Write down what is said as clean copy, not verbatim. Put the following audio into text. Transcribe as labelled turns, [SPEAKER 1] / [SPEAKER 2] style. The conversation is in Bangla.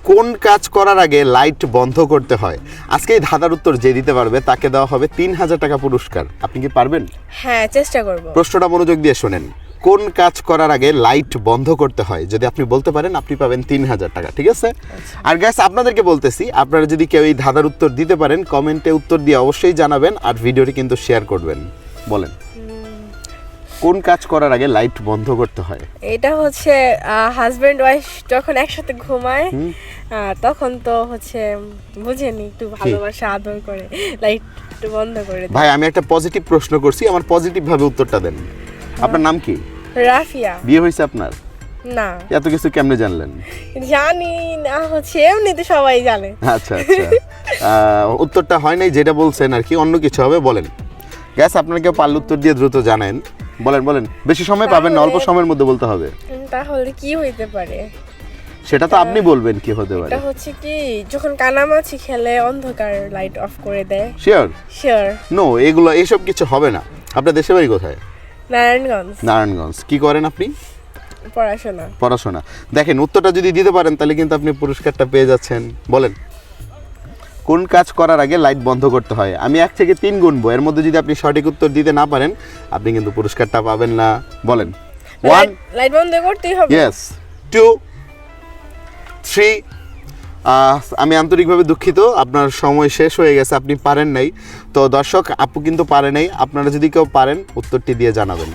[SPEAKER 1] কোন কাজ করার আগে লাইট বন্ধ করতে হয়? আজকে এই ধাঁধার উত্তর যে দিতে পারবে তাকে দেওয়া হবে ৩,০০০ টাকা পুরস্কার। আপনি কি পারবেন?
[SPEAKER 2] হ্যাঁ, চেষ্টা করব।
[SPEAKER 1] প্রশ্নটা মনোযোগ দিয়ে শোনেন। কোন কাজ করার আগে লাইট বন্ধ করতে হয়? যদি আপনি বলতে পারেন আপনি পাবেন ৩,০০০ টাকা, ঠিক আছে? আর গাইস, আপনাদেরকে বলতেছি, আপনারা যদি কেউ এই ধাঁধার উত্তর দিতে পারেন কমেন্টে উত্তর দিয়ে অবশ্যই জানাবেন, আর ভিডিওটি কিন্তু শেয়ার করবেন। বলেন, কোন কাজ করার আগে লাইট বন্ধ করতে হয়?
[SPEAKER 2] এটা হচ্ছে হাজবেন্ড ওয়াইফ যখন একসাথে ঘুমায় তখন তো হচ্ছে বুঝেনি একটু ভালোবাসা আদর করে লাইট একটু বন্ধ করে দেয়।
[SPEAKER 1] ভাই, আমি একটা পজিটিভ প্রশ্ন করছি, আমার পজিটিভ ভাবে উত্তরটা দেন। আপনার নাম কি?
[SPEAKER 2] রাফিয়া।
[SPEAKER 1] বিয়ে হয়েছে আপনার?
[SPEAKER 2] না,
[SPEAKER 1] এত কিছু কেমনে জানলেন?
[SPEAKER 2] জানি না, হচ্ছে এমনিতে সবাই জানে।
[SPEAKER 1] আচ্ছা আচ্ছা, উত্তরটা হয় নাই যেটা বলছেন আর কি, অন্য কিছু হবে। বলেন গ্যাস, আপনার কেউ পারলে উত্তর দিয়ে দ্রুত জানেন। বলেন বলেন, বেশি সময় পাবেন না, অল্প সময়ের মধ্যে বলতে হবে।
[SPEAKER 2] তাহলে কি হইতে পারে?
[SPEAKER 1] সেটা তো আপনি বলবেন কি হতে পারে।
[SPEAKER 2] এটা হচ্ছে কি, যখন কানামাছি খেলে অন্ধকার লাইট অফ করে দেয়।
[SPEAKER 1] শিওর?
[SPEAKER 2] শিওর।
[SPEAKER 1] নো, এগুলো এইসব কিছু হবে না। আপনার দেশের বাড়ি কোথায়?
[SPEAKER 2] নারায়ণগঞ্জ।
[SPEAKER 1] নারায়ণগঞ্জ। কি করেন আপনি?
[SPEAKER 2] পড়াশোনা।
[SPEAKER 1] পড়াশোনা। দেখেন, উত্তরটা যদি দিতে পারেন তাহলে কিন্তু আপনি পুরস্কারটা পেয়ে যাচ্ছেন। বলেন, কোন কাজ করার আগে লাইট বন্ধ করতে হয়? আমি 1 থেকে 3 গুনবো, এর মধ্যে যদি আপনি সঠিক উত্তর দিতে না পারেন আপনি কিন্তু পুরস্কারটা পাবেন না। বলেন, 1,
[SPEAKER 2] লাইট বন্ধ করতেই হবে।
[SPEAKER 1] ইয়েস, 2, 3। আমি আন্তরিকভাবে দুঃখিত, আপনার সময় শেষ হয়ে গেছে, আপনি পারেন নাই। তো দর্শক, আপু কিন্তু পারে নাই। আপনারা যদি কেউ পারেন উত্তরটি দিয়ে জানাবেন।